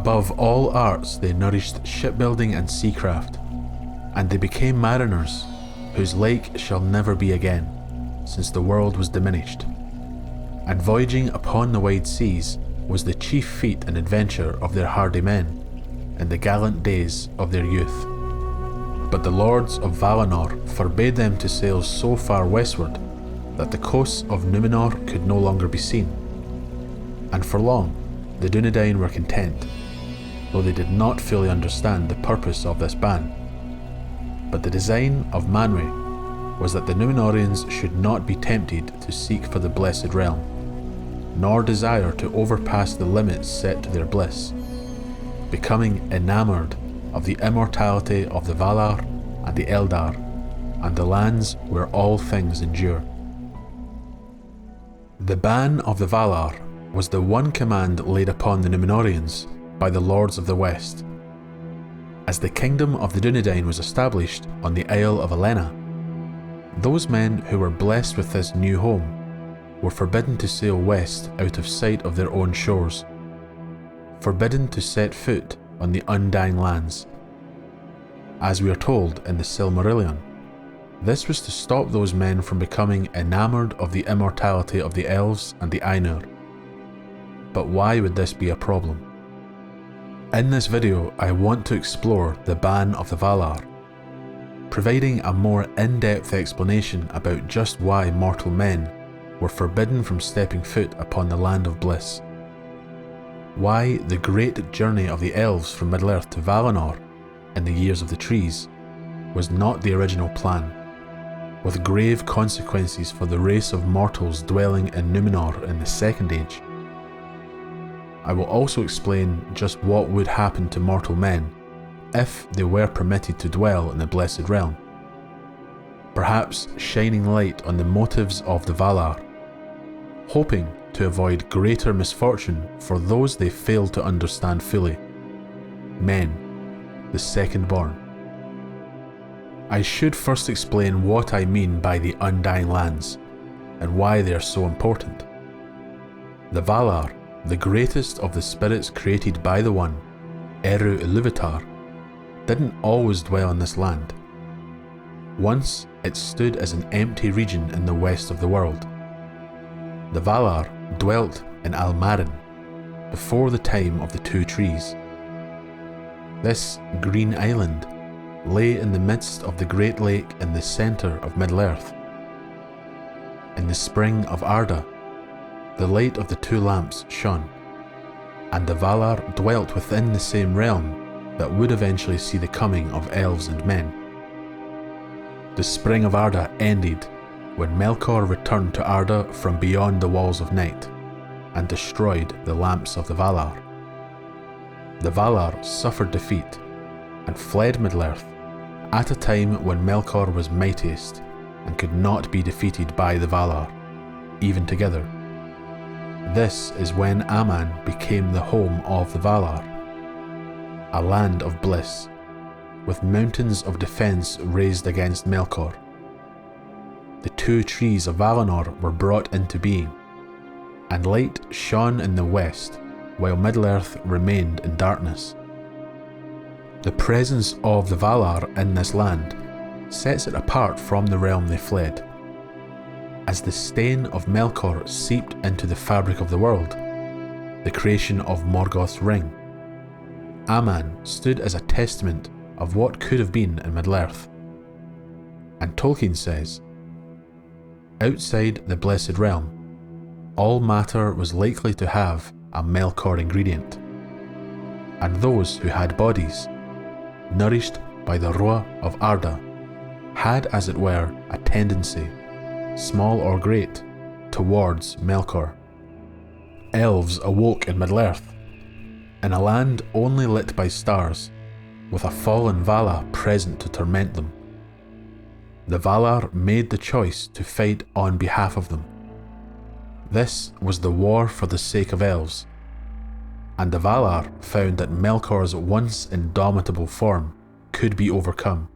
Above all arts they nourished shipbuilding and seacraft, and they became mariners, whose like shall never be again, since the world was diminished. And voyaging upon the wide seas was the chief feat and adventure of their hardy men, in the gallant days of their youth. But the lords of Valinor forbade them to sail so far westward that the coasts of Numenor could no longer be seen. And for long, the Dunedain were content, though they did not fully understand the purpose of this ban. But the design of Manwë was that the Númenóreans should not be tempted to seek for the Blessed Realm, nor desire to overpass the limits set to their bliss, becoming enamoured of the immortality of the Valar and the Eldar, and the lands where all things endure. The ban of the Valar was the one command laid upon the Númenóreans by the Lords of the West. As the kingdom of the Dunedain was established on the Isle of Alena, those men who were blessed with this new home were forbidden to sail west out of sight of their own shores, forbidden to set foot on the Undying Lands. As we are told in the Silmarillion, this was to stop those men from becoming enamoured of the immortality of the elves and the Ainur. But why would this be a problem? In this video, I want to explore the ban of the Valar, providing a more in-depth explanation about just why mortal men were forbidden from stepping foot upon the land of bliss, why the great journey of the elves from Middle-earth to Valinor in the Years of the Trees was not the original plan, with grave consequences for the race of mortals dwelling in Numenor in the Second Age. I will also explain just what would happen to mortal men if they were permitted to dwell in the Blessed Realm, perhaps shining light on the motives of the Valar, hoping to avoid greater misfortune for those they failed to understand fully: men, the second born. I should first explain what I mean by the Undying Lands and why they are so important. The Valar, the greatest of the spirits created by the One, Eru Ilúvatar, didn't always dwell in this land. Once it stood as an empty region in the west of the world. The Valar dwelt in Almarin before the time of the Two Trees. This green island lay in the midst of the Great Lake in the centre of Middle-earth. In the spring of Arda, the light of the two lamps shone, and the Valar dwelt within the same realm that would eventually see the coming of elves and men. The spring of Arda ended when Melkor returned to Arda from beyond the walls of night and destroyed the lamps of the Valar. The Valar suffered defeat and fled Middle-earth at a time when Melkor was mightiest and could not be defeated by the Valar, even together. This is when Aman became the home of the Valar, a land of bliss, with mountains of defence raised against Melkor. The two trees of Valinor were brought into being, and light shone in the west while Middle-earth remained in darkness. The presence of the Valar in this land sets it apart from the realm they fled. As the stain of Melkor seeped into the fabric of the world, the creation of Morgoth's ring, Aman stood as a testament of what could have been in Middle-earth. And Tolkien says, outside the Blessed Realm, all matter was likely to have a Melkor ingredient, and those who had bodies, nourished by the Rua of Arda, had as it were a tendency, small or great, towards Melkor. Elves awoke in Middle-earth, in a land only lit by stars, with a fallen Vala present to torment them. The Valar made the choice to fight on behalf of them. This was the war for the sake of elves, and the Valar found that Melkor's once indomitable form could be overcome,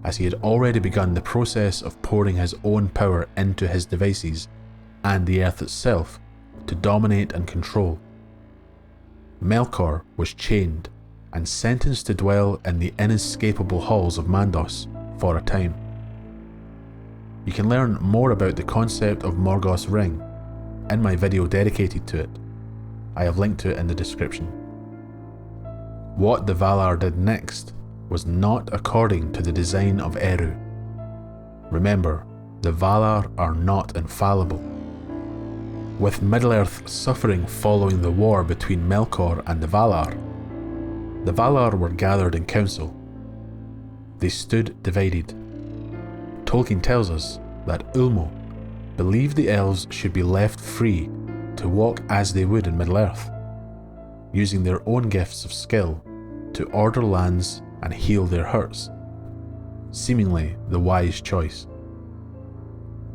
as he had already begun the process of pouring his own power into his devices and the earth itself to dominate and control. Melkor was chained and sentenced to dwell in the inescapable halls of Mandos for a time. You can learn more about the concept of Morgoth's Ring in my video dedicated to it. I have linked to it in the description. What the Valar did next was not according to the design of Eru. Remember, the Valar are not infallible. With Middle-earth suffering following the war between Melkor and the Valar were gathered in council. They stood divided. Tolkien tells us that Ulmo believed the elves should be left free to walk as they would in Middle-earth, using their own gifts of skill to order lands and heal their hurts, seemingly the wise choice.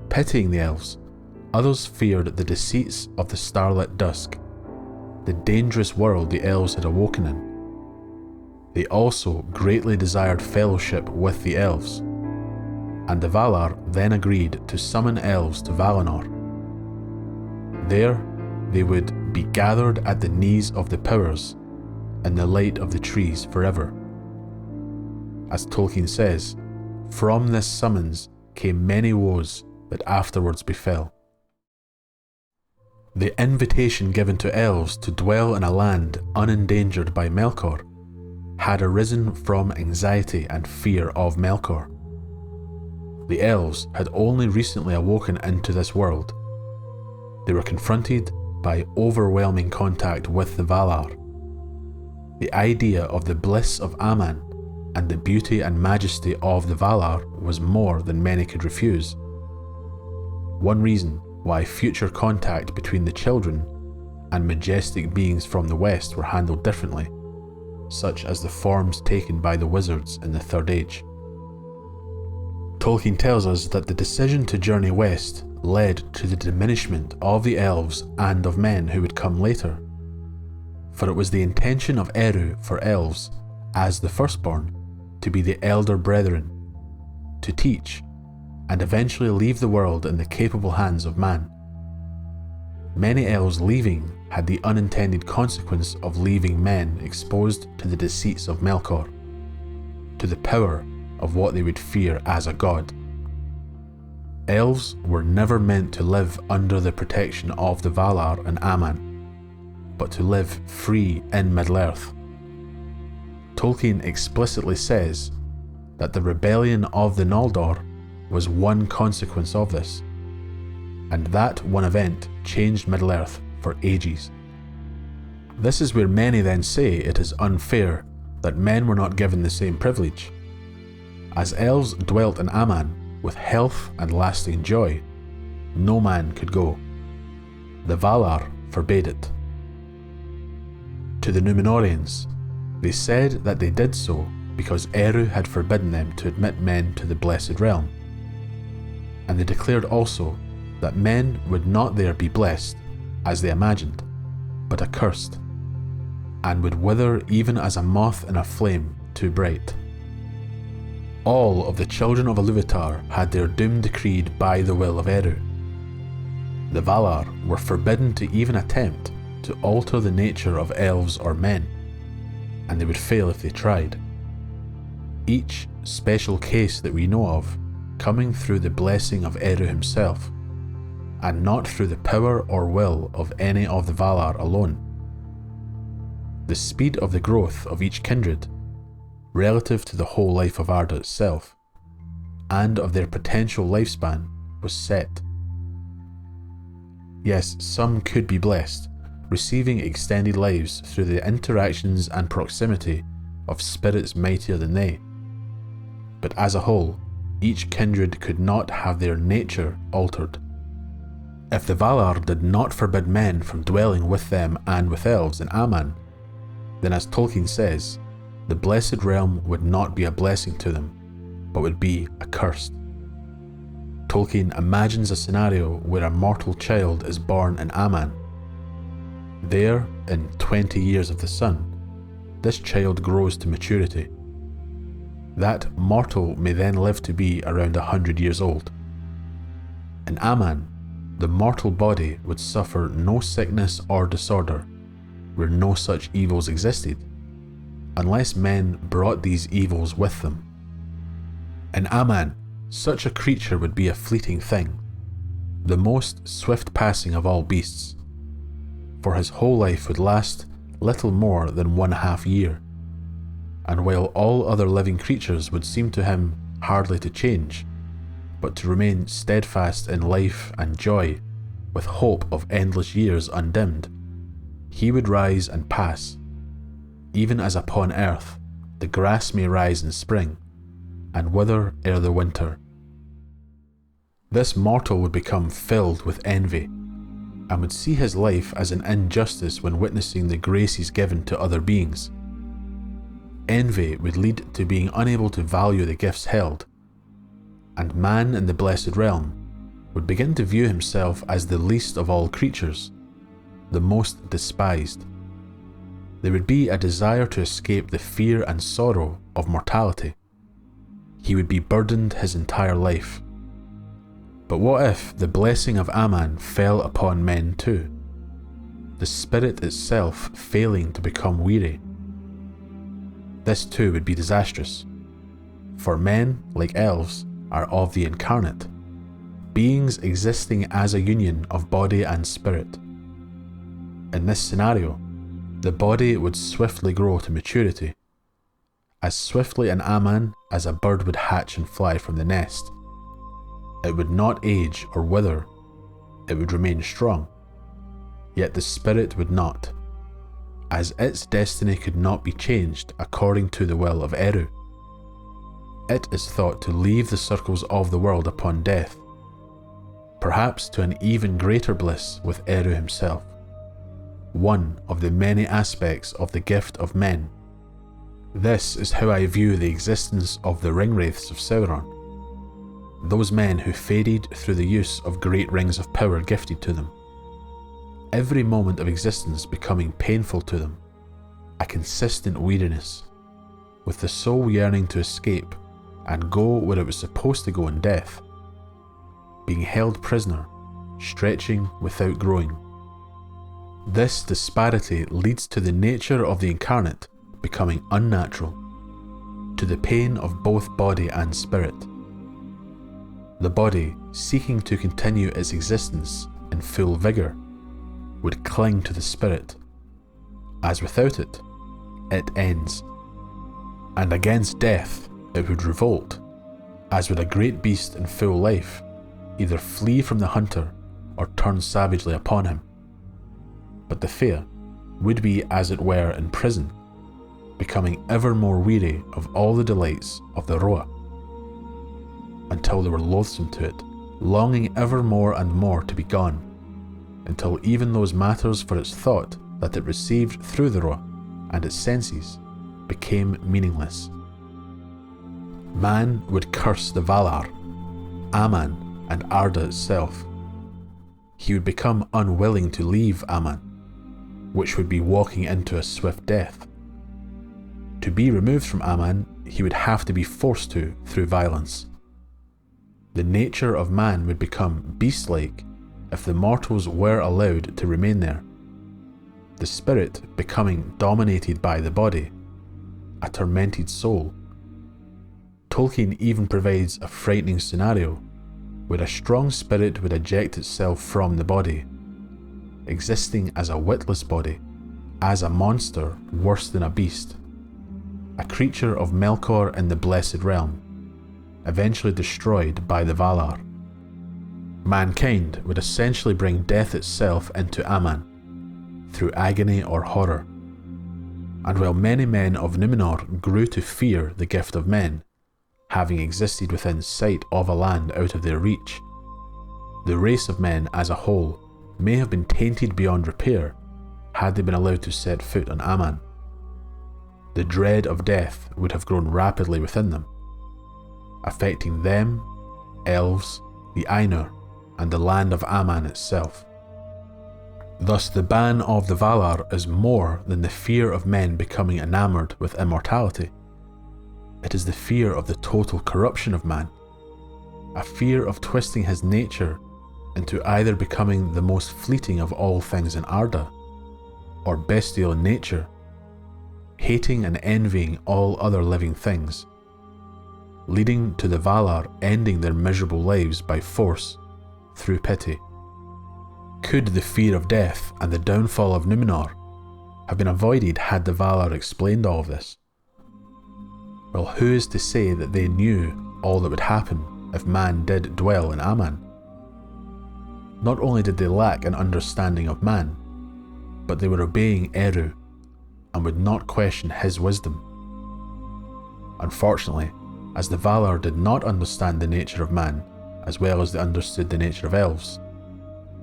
Pitying the elves, others feared the deceits of the starlit dusk, the dangerous world the elves had awoken in. They also greatly desired fellowship with the elves, and the Valar then agreed to summon elves to Valinor. There, they would be gathered at the knees of the powers in the light of the trees forever. As Tolkien says, from this summons came many woes that afterwards befell. The invitation given to elves to dwell in a land unendangered by Melkor had arisen from anxiety and fear of Melkor. The elves had only recently awoken into this world. They were confronted by overwhelming contact with the Valar. The idea of the bliss of Aman and the beauty and majesty of the Valar was more than many could refuse. One reason why future contact between the children and majestic beings from the west were handled differently, such as the forms taken by the wizards in the Third Age. Tolkien tells us that the decision to journey west led to the diminishment of the elves and of men who would come later, for it was the intention of Eru for elves, as the firstborn, to be the elder brethren, to teach, and eventually leave the world in the capable hands of man. Many elves leaving had the unintended consequence of leaving men exposed to the deceits of Melkor, to the power of what they would fear as a god. Elves were never meant to live under the protection of the Valar and Aman, but to live free in Middle-earth. Tolkien explicitly says that the rebellion of the Noldor was one consequence of this, and that one event changed Middle-earth for ages. This is where many then say it is unfair that men were not given the same privilege. As elves dwelt in Aman with health and lasting joy, no man could go. The Valar forbade it. To the Númenóreans, they said that they did so because Eru had forbidden them to admit men to the Blessed Realm. And they declared also that men would not there be blessed, as they imagined, but accursed, and would wither even as a moth in a flame too bright. All of the children of Iluvatar had their doom decreed by the will of Eru. The Valar were forbidden to even attempt to alter the nature of elves or men, and they would fail if they tried. Each special case that we know of coming through the blessing of Eru himself, and not through the power or will of any of the Valar alone. The speed of the growth of each kindred, relative to the whole life of Arda itself, and of their potential lifespan, was set. Yes, some could be blessed, receiving extended lives through the interactions and proximity of spirits mightier than they. But as a whole, each kindred could not have their nature altered. If the Valar did not forbid men from dwelling with them and with elves in Aman, then as Tolkien says, the Blessed Realm would not be a blessing to them, but would be accursed. Tolkien imagines a scenario where a mortal child is born in Aman. There, in 20 years of the sun, this child grows to maturity. That mortal may then live to be around 100 years old. In Aman, the mortal body would suffer no sickness or disorder, where no such evils existed, unless men brought these evils with them. In Aman, such a creature would be a fleeting thing, the most swift passing of all beasts, for his whole life would last little more than 1/2 year, and while all other living creatures would seem to him hardly to change, but to remain steadfast in life and joy, with hope of endless years undimmed, he would rise and pass, even as upon earth the grass may rise in spring, and wither ere the winter. This mortal would become filled with envy, and would see his life as an injustice when witnessing the graces given to other beings. Envy would lead to being unable to value the gifts held, and man in the blessed realm would begin to view himself as the least of all creatures, the most despised. There would be a desire to escape the fear and sorrow of mortality. He would be burdened his entire life. But what if the blessing of Aman fell upon men too, the spirit itself failing to become weary? This too would be disastrous, for men, like elves, are of the incarnate, beings existing as a union of body and spirit. In this scenario, the body would swiftly grow to maturity, as swiftly in Aman as a bird would hatch and fly from the nest. It would not age or wither, it would remain strong, yet the spirit would not, as its destiny could not be changed according to the will of Eru. It is thought to leave the circles of the world upon death, perhaps to an even greater bliss with Eru himself, one of the many aspects of the gift of men. This is how I view the existence of the ringwraiths of Sauron, those men who faded through the use of great rings of power gifted to them, every moment of existence becoming painful to them, a consistent weariness, with the soul yearning to escape and go where it was supposed to go in death, being held prisoner, stretching without growing. This disparity leads to the nature of the incarnate becoming unnatural, to the pain of both body and spirit. The body, seeking to continue its existence in full vigour, would cling to the spirit, as without it, it ends. And against death it would revolt, as would a great beast in full life either flee from the hunter or turn savagely upon him. But the Fae would be as it were in prison, becoming ever more weary of all the delights of the Roa, until they were loathsome to it, longing ever more and more to be gone, until even those matters for its thought that it received through the Roa and its senses became meaningless. Man would curse the Valar, Aman, and Arda itself. He would become unwilling to leave Aman, which would be walking into a swift death. To be removed from Aman, he would have to be forced to through violence. The nature of man would become beast-like if the mortals were allowed to remain there, the spirit becoming dominated by the body, a tormented soul. Tolkien even provides a frightening scenario where a strong spirit would eject itself from the body, existing as a witless body, as a monster worse than a beast, a creature of Melkor in the Blessed Realm, eventually destroyed by the Valar. Mankind would essentially bring death itself into Aman, through agony or horror. And while many men of Numenor grew to fear the gift of men, having existed within sight of a land out of their reach, the race of men as a whole may have been tainted beyond repair had they been allowed to set foot on Aman. The dread of death would have grown rapidly within them, affecting them, elves, the Ainur, and the land of Aman itself. Thus the ban of the Valar is more than the fear of men becoming enamoured with immortality. It is the fear of the total corruption of man, a fear of twisting his nature into either becoming the most fleeting of all things in Arda, or bestial in nature, hating and envying all other living things, leading to the Valar ending their miserable lives by force through pity. Could the fear of death and the downfall of Numenor have been avoided had the Valar explained all of this? Well, who is to say that they knew all that would happen if man did dwell in Aman? Not only did they lack an understanding of man, but they were obeying Eru and would not question his wisdom. Unfortunately, as the Valar did not understand the nature of man as well as they understood the nature of elves,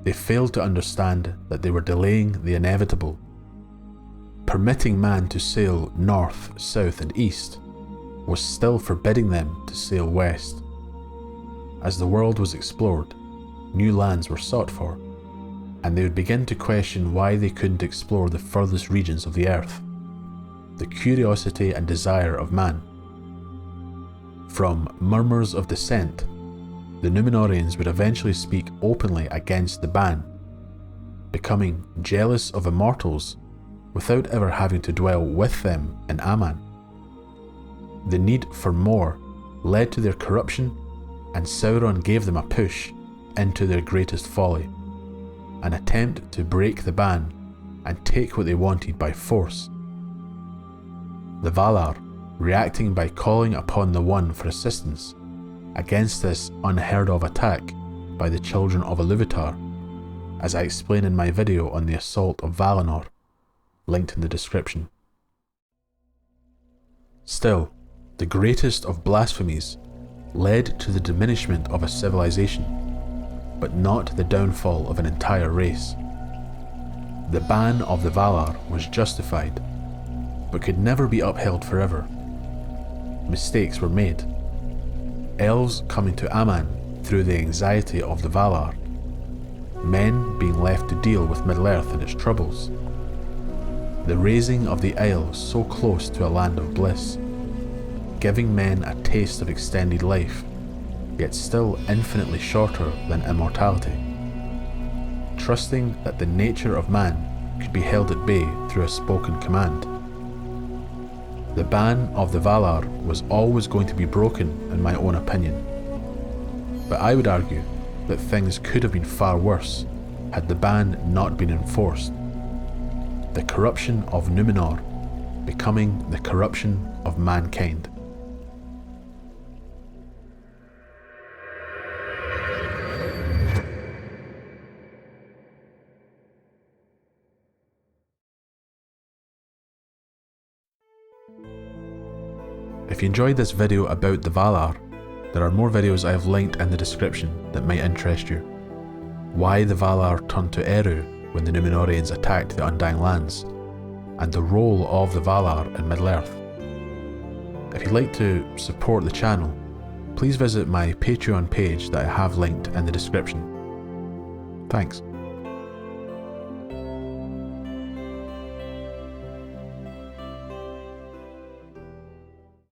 they failed to understand that they were delaying the inevitable. Permitting man to sail north, south and east was still forbidding them to sail west. As the world was explored, new lands were sought for, and they would begin to question why they couldn't explore the furthest regions of the earth. The curiosity and desire of man. From murmurs of dissent, the Númenóreans would eventually speak openly against the ban, becoming jealous of immortals without ever having to dwell with them in Aman. The need for more led to their corruption, and Sauron gave them a push into their greatest folly, an attempt to break the ban and take what they wanted by force. The Valar, reacting by calling upon the One for assistance against this unheard of attack by the children of Iluvatar, as I explain in my video on the assault of Valinor, linked in the description. Still, the greatest of blasphemies led to the diminishment of a civilization, but not the downfall of an entire race. The ban of the Valar was justified, but could never be upheld forever. Mistakes were made. Elves coming to Aman through the anxiety of the Valar, men being left to deal with Middle-earth and its troubles, the raising of the Isles so close to a land of bliss, giving men a taste of extended life, yet still infinitely shorter than immortality, trusting that the nature of man could be held at bay through a spoken command. The ban of the Valar was always going to be broken, in my own opinion, but I would argue that things could have been far worse had the ban not been enforced. The corruption of Númenor becoming the corruption of mankind. If you enjoyed this video about the Valar, there are more videos I have linked in the description that might interest you. Why the Valar turned to Eru when the Númenóreans attacked the Undying Lands, and the role of the Valar in Middle-earth. If you'd like to support the channel, please visit my Patreon page that I have linked in the description. Thanks.